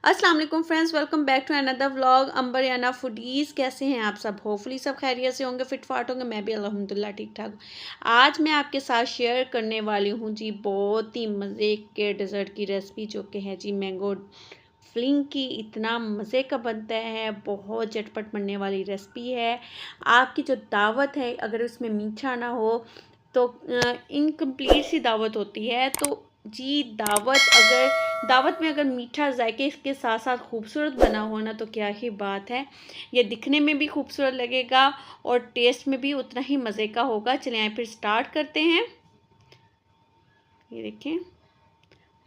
अस्सलाम वालेकुम friends, welcome back to another vlog Ambariyana foodies. कैसे हैं आप सब? होपफुली सब खैरियत से होंगे, फिट फाट होंगे। मैं भी अल्हम्दुलिल्लाह ठीक ठाक हूँ। आज मैं आपके साथ शेयर करने वाली हूँ जी बहुत ही मज़े के डेज़र्ट की रेसिपी, जो कि है जी मैंगो फ्लिंग की। इतना मज़े का बनता है, बहुत झटपट बनने वाली रेसिपी है। आपकी जो दावत है, अगर उसमें मीठा ना हो तो इनकम्प्लीट सी दावत होती है। तो जी दावत में अगर मीठा जायके के साथ साथ खूबसूरत बना हो ना, तो क्या ही बात है। ये दिखने में भी खूबसूरत लगेगा और टेस्ट में भी उतना ही मज़े का होगा। चलिए आइए फिर स्टार्ट करते हैं। ये देखें,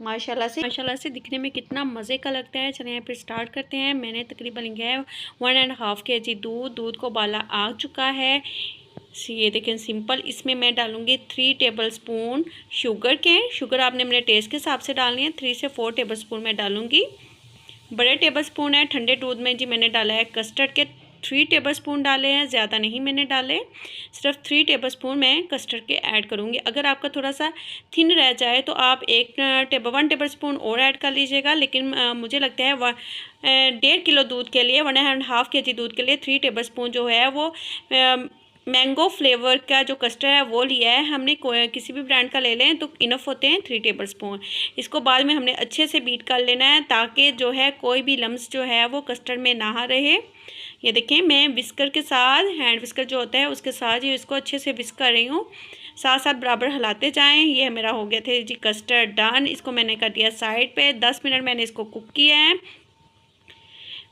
माशाल्लाह से दिखने में कितना मज़े का लगता है। चलिए यहाँ फिर स्टार्ट करते हैं। मैंने तकरीबन लिया है 1.5 kg दूध को उबाला आ चुका है। ये देखें सिंपल। इसमें मैं डालूँगी 3 टेबलस्पून शुगर आपने मेरे टेस्ट के हिसाब से डालनी है। 3 से 4 टेबलस्पून मैं डालूँगी। बड़े टेबलस्पून है। ठंडे दूध में जी मैंने डाला है कस्टर्ड के 3 टेबलस्पून डाले हैं, ज़्यादा नहीं मैंने डाले। सिर्फ 3 टेबलस्पून मैं कस्टर्ड के ऐड करूँगी। अगर आपका थोड़ा सा थिन रह जाए तो आप 1 टेबलस्पून और ऐड कर लीजिएगा। लेकिन मुझे लगता है 1.5 किलो दूध के लिए, 1.5 kg दूध के लिए 3 टेबलस्पून जो है वो मैंगो फ्लेवर का जो कस्टर्ड है वो लिया है हमने। किसी भी ब्रांड का ले लें तो इनफ होते हैं 3 टेबलस्पून। इसको बाद में हमने अच्छे से बीट कर लेना है, ताकि जो है कोई भी लम्स जो है वो कस्टर्ड में ना रहे। ये देखें, मैं विस्कर के साथ, हैंड विस्कर जो होता है उसके साथ ही इसको अच्छे से विस्क कर रही हूँ। साथ साथ बराबर हिलाते जाएं। ये मेरा हो गया था जी कस्टर्ड डन। इसको मैंने कर दिया साइड पे। 10 मिनट मैंने इसको कुक किया है।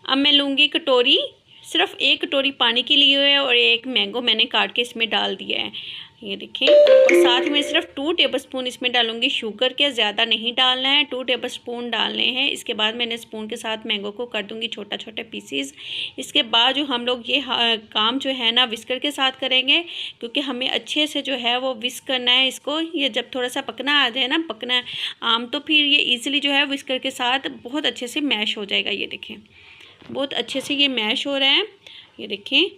अब मैं लूँगी कटोरी, सिर्फ 1 कटोरी पानी की ली हुई है और 1 मैंगो मैंने काट के इसमें डाल दिया है। ये देखें, और साथ में सिर्फ 2 टेबलस्पून इसमें डालूँगी शुगर के। ज़्यादा नहीं डालना है, 2 टेबलस्पून डालने हैं। इसके बाद मैंने स्पून के साथ मैंगो को कर दूँगी छोटा छोटे पीसीज। इसके बाद जो हम लोग ये काम जो है ना विस्कर के साथ करेंगे, क्योंकि हमें अच्छे से जो है वो विस्क करना है इसको। ये जब थोड़ा सा पकना आ जाए ना, पकना आम, तो फिर ये ईज़िली जो है विस्कर के साथ बहुत अच्छे से मैश हो जाएगा। ये देखें, बहुत अच्छे से ये मैश हो रहा है। ये देखें,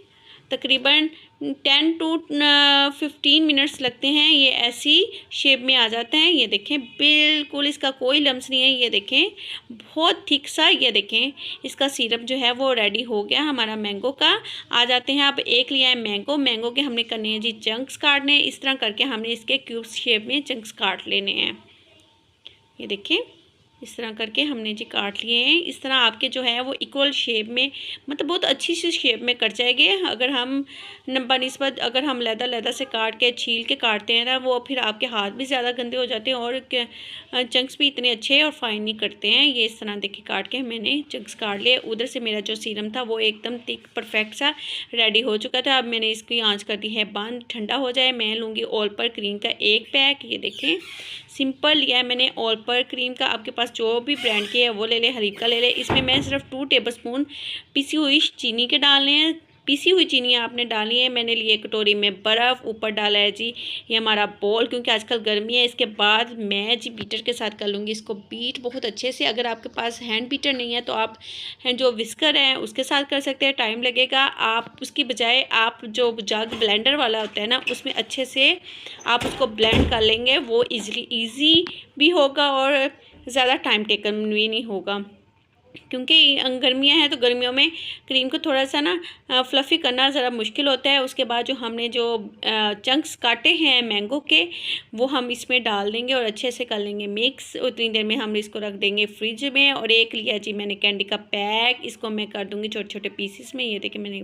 तकरीबन 10 to 15 मिनट्स लगते हैं, ये ऐसी शेप में आ जाता है। ये देखें, बिल्कुल इसका कोई लम्स नहीं है। ये देखें, बहुत थिक सा। ये देखें, इसका सिरप जो है वो रेडी हो गया हमारा मैंगो का। आ जाते हैं। अब एक लिया है मैंगो के हमने करने हैं जी चंक्स काटने। इस तरह करके हमने इसके क्यूब्स शेप में चंक्स काट लेने हैं। ये देखें, इस तरह करके हमने जी काट लिए हैं। इस तरह आपके जो है वो इक्वल शेप में, मतलब बहुत अच्छी सी शेप में कट जाएंगे। अगर हम बनिस्बत अगर हम लैदा से काट के छील के काटते हैं ना, वो फिर आपके हाथ भी ज़्यादा गंदे हो जाते हैं और चंक्स भी इतने अच्छे और फाइन नहीं कटते हैं। ये इस तरह देखिए काट के मैंने चंक्स काट लिए। उधर से मेरा जो सीरम था वो एकदम थिक परफेक्ट सा रेडी हो चुका था। अब मैंने इसकी आँच कर दी है बंद। ठंडा हो जाए। मैं लूँगी ऑल पर क्रीम का 1 पैक। ये देखें, सिंपल लिया है मैंने ऑल पर क्रीम का। आपके पास जो भी ब्रांड की है वो ले ले, हलीब का ले ले। इसमें मैं सिर्फ 2 टेबलस्पून पिसी हुई चीनी के डालने हैं। पिसी हुई चीनी आपने डाली है। मैंने लिए कटोरी में बर्फ़, ऊपर डाला है जी ये हमारा बोल, क्योंकि आजकल गर्मी है। इसके बाद मैं जी बीटर के साथ कर लूँगी इसको बीट बहुत अच्छे से। अगर आपके पास हैंड बीटर नहीं है तो आप जो विस्कर है उसके साथ कर सकते हैं, टाइम लगेगा। आप उसकी बजाय आप जो जग ब्लेंडर वाला होता है ना, उसमें अच्छे से आप उसको ब्लेंड कर लेंगे। वो ईजी भी होगा और ज़्यादा टाइम टेकन भी नहीं होगा, क्योंकि गर्मियाँ हैं तो गर्मियों में क्रीम को थोड़ा सा ना फ्लफ़ी करना ज़रा मुश्किल होता है। उसके बाद जो हमने जो चंक्स काटे हैं मैंगो के, वो हम इसमें डाल देंगे और अच्छे से कर लेंगे मिक्स। उतनी देर में हम इसको रख देंगे फ्रिज में। और एक लिया जी मैंने कैंडी का पैक, इसको मैं कर दूँगी छोटे छोटे पीसीस में। ये देखिए मैंने।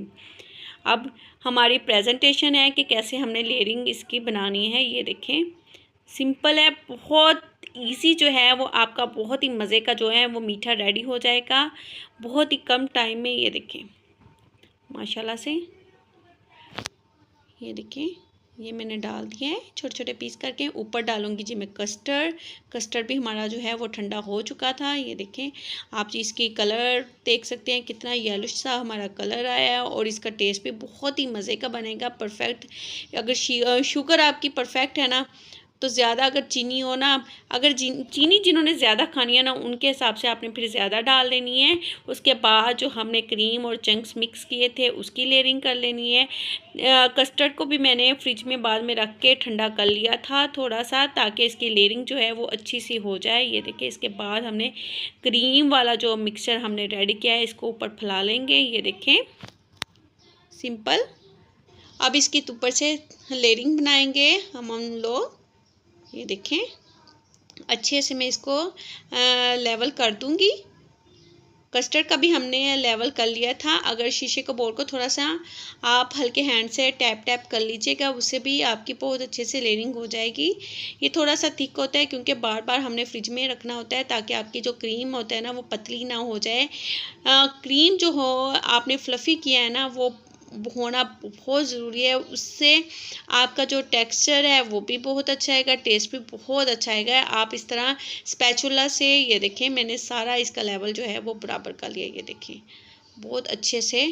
अब हमारी प्रेजेंटेशन है कि कैसे हमने लेयरिंग इसकी बनानी है। ये देखें, सिंपल है, बहुत इजी जो है वो आपका बहुत ही मज़े का जो है वो मीठा रेडी हो जाएगा बहुत ही कम टाइम में। ये देखें माशाल्लाह से। ये देखें, ये मैंने डाल दिए हैं छोटे छोटे पीस करके। ऊपर डालूंगी जी मैं कस्टर्ड भी हमारा जो है वो ठंडा हो चुका था। ये देखें, आप जी इसकी कलर देख सकते हैं कितना येलोश सा हमारा कलर आया है और इसका टेस्ट भी बहुत ही मज़े का बनेगा, परफेक्ट। अगर शुगर आपकी परफेक्ट है ना, तो ज़्यादा अगर चीनी हो ना, अगर चीनी जिन्होंने ज़्यादा खानी है ना, उनके हिसाब से आपने फिर ज़्यादा डाल देनी है। उसके बाद जो हमने क्रीम और चंक्स मिक्स किए थे उसकी लेयरिंग कर लेनी है। कस्टर्ड को भी मैंने फ्रिज में बाद में रख के ठंडा कर लिया था थोड़ा सा, ताकि इसकी लेयरिंग जो है वो अच्छी सी हो जाए। ये देखिए, इसके बाद हमने क्रीम वाला जो मिक्सचर हमने रेडी किया है इसको ऊपर फैला लेंगे। ये देखें, सिंपल। अब इसकी ऊपर से लेयरिंग बनाएंगे हम लोग। ये देखें, अच्छे से मैं इसको लेवल कर दूंगी। कस्टर्ड का भी हमने लेवल कर लिया था। अगर शीशे के बोल को थोड़ा सा आप हल्के हैंड से टैप टैप कर लीजिएगा, उससे भी आपकी बहुत अच्छे से लेयरिंग हो जाएगी। ये थोड़ा सा थिक होता है क्योंकि बार बार हमने फ्रिज में रखना होता है, ताकि आपकी जो क्रीम होता है ना वो पतली ना हो जाए। क्रीम जो हो आपने फ्लफ़ी किया है ना, वो होना बहुत ज़रूरी है। उससे आपका जो टेक्सचर है वो भी बहुत अच्छा आएगा, टेस्ट भी बहुत अच्छा आएगा। आप इस तरह स्पैचुला से, ये देखें, मैंने सारा इसका लेवल जो है वो बराबर कर लिया। ये देखें, बहुत अच्छे से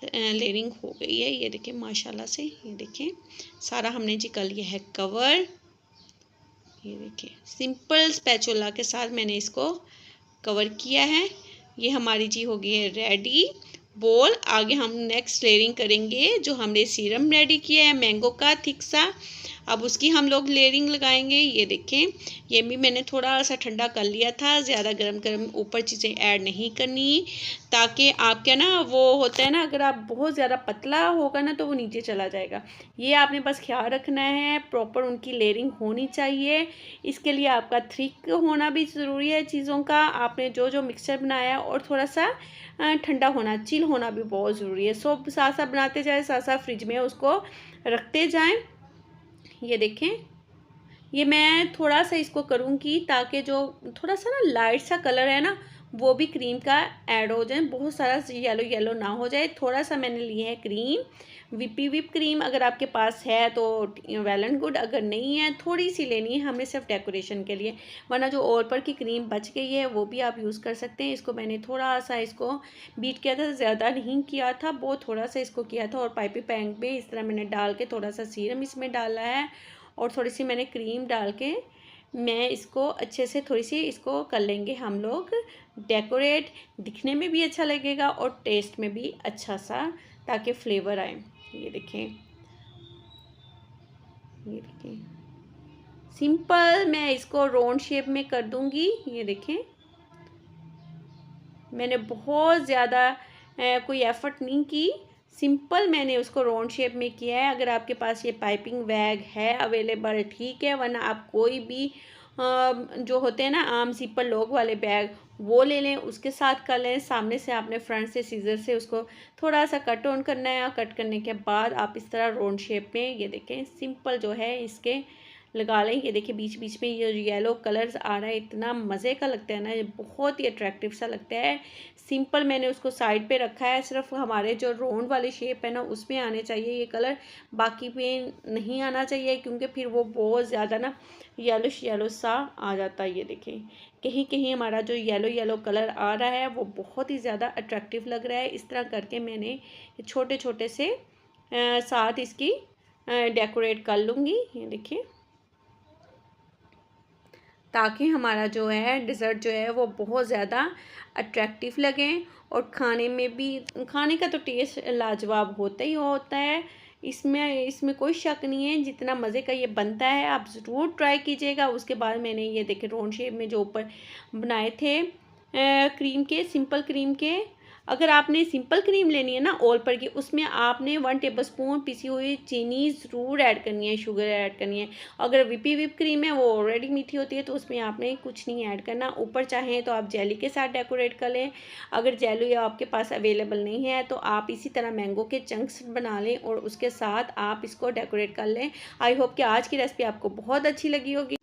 लेयरिंग हो गई है। ये देखें माशाल्लाह से। ये देखें, सारा हमने जी कर लिया है कवर। ये देखें, सिंपल स्पैचुला के साथ मैंने इसको कवर किया है। ये हमारी जी हो गई है रेडी बोल। आगे हम नेक्स्ट लेयरिंग करेंगे। जो हमने सीरम रेडी किया है मैंगो का थिक सा, अब उसकी हम लोग लेयरिंग लगाएंगे। ये देखें, ये भी मैंने थोड़ा सा ठंडा कर लिया था। ज़्यादा गरम गरम ऊपर चीज़ें ऐड नहीं करनी, ताकि आपके ना वो होता है ना, अगर आप बहुत ज़्यादा पतला होगा ना तो वो नीचे चला जाएगा। ये आपने बस ख्याल रखना है, प्रॉपर उनकी लेयरिंग होनी चाहिए। इसके लिए आपका थिक होना भी ज़रूरी है चीज़ों का। आपने जो जो मिक्सचर बनाया, और थोड़ा सा ठंडा होना, चिल होना भी बहुत ज़रूरी है। सो साथ साथ बनाते जाए, साथ साथ फ्रिज में उसको रखते जाएं। ये देखें, ये मैं थोड़ा सा इसको करूँगी ताकि जो थोड़ा सा ना लाइट सा कलर है ना वो भी क्रीम का ऐड हो जाए, बहुत सारा येलो येलो ना हो जाए। थोड़ा सा मैंने लिया है क्रीम, विप क्रीम। अगर आपके पास है तो वेल एंड गुड, अगर नहीं है थोड़ी सी लेनी है हमें सिर्फ डेकोरेशन के लिए, वरना जो ऊपर की क्रीम बच गई है वो भी आप यूज़ कर सकते हैं। इसको मैंने थोड़ा सा इसको बीट किया था, ज़्यादा नहीं किया था, बहुत थोड़ा सा इसको किया था। और पाइपी पैन में इस तरह मैंने डाल के थोड़ा सा सीरम इसमें डाला है, और थोड़ी सी मैंने क्रीम डाल के मैं इसको अच्छे से थोड़ी सी इसको कर लेंगे हम लोग डेकोरेट। दिखने में भी अच्छा लगेगा और टेस्ट में भी अच्छा सा, ताकि फ्लेवर आए। ये देखें, ये देखें, सिंपल मैं इसको राउंड शेप में कर दूंगी। ये देखें, मैंने बहुत ज़्यादा कोई एफर्ट नहीं की, सिंपल मैंने उसको राउंड शेप में किया है। अगर आपके पास ये पाइपिंग बैग है अवेलेबल ठीक है, वरना आप कोई भी जो होते हैं ना आम सिंपल लॉक वाले बैग वो ले लें, उसके साथ कर लें। सामने से आपने फ्रंट से सीजर से उसको थोड़ा सा कट ऑन करना है। कट करने के बाद आप इस तरह राउंड शेप में, ये देखें, सिंपल जो है इसके लगा लें। ये देखिए, बीच बीच में ये येलो कलर्स आ रहा है, इतना मज़े का लगता है ना, ये बहुत ही अट्रैक्टिव सा लगता है। सिंपल मैंने उसको साइड पे रखा है, सिर्फ हमारे जो राउंड वाली शेप है ना उसमें आने चाहिए ये कलर, बाकी पे नहीं आना चाहिए, क्योंकि फिर वो बहुत ज़्यादा ना येलो सा आ जाता है। ये देखें, कहीं कहीं हमारा जो येलो कलर आ रहा है वो बहुत ही ज़्यादा अट्रैक्टिव लग रहा है। इस तरह करके मैंने छोटे छोटे से साथ इसकी डेकोरेट कर लूँगी। ये देखिए, ताकि हमारा जो है डिज़र्ट जो है वो बहुत ज़्यादा अट्रैक्टिव लगे, और खाने में भी, खाने का तो टेस्ट लाजवाब होता ही होता है, इसमें कोई शक नहीं है। जितना मज़े का ये बनता है आप ज़रूर ट्राई कीजिएगा। उसके बाद मैंने ये देखे राउंड शेप में जो ऊपर बनाए थे क्रीम के, सिंपल क्रीम के। अगर आपने सिंपल क्रीम लेनी है ना ऑल पर की, उसमें आपने 1 टेबलस्पून पिसी हुई चीनी ज़रूर ऐड करनी है, शुगर ऐड करनी है। अगर विप क्रीम है वो ऑलरेडी मीठी होती है, तो उसमें आपने कुछ नहीं ऐड करना। ऊपर चाहें तो आप जेली के साथ डेकोरेट कर लें। अगर जेली आपके पास अवेलेबल नहीं है तो आप इसी तरह मैंगो के चंक्स बना लें और उसके साथ आप इसको डेकोरेट कर लें। आई होप कि आज की रेसिपी आपको बहुत अच्छी लगी होगी,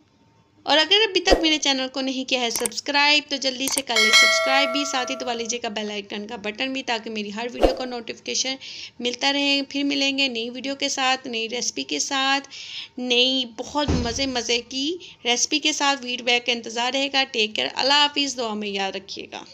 और अगर अभी तक मेरे चैनल को नहीं किया है सब्सक्राइब तो जल्दी से कर लें सब्सक्राइब भी, साथ ही दबा लीजिएगा बेल आइकन का बटन भी, ताकि मेरी हर वीडियो का नोटिफिकेशन मिलता रहे। फिर मिलेंगे नई वीडियो के साथ, नई रेसिपी के साथ, नई बहुत मज़े की रेसिपी के साथ। फीडबैक का इंतज़ार रहेगा। टेक केयर, अल्लाह हाफिज़, दुआ में याद रखिएगा।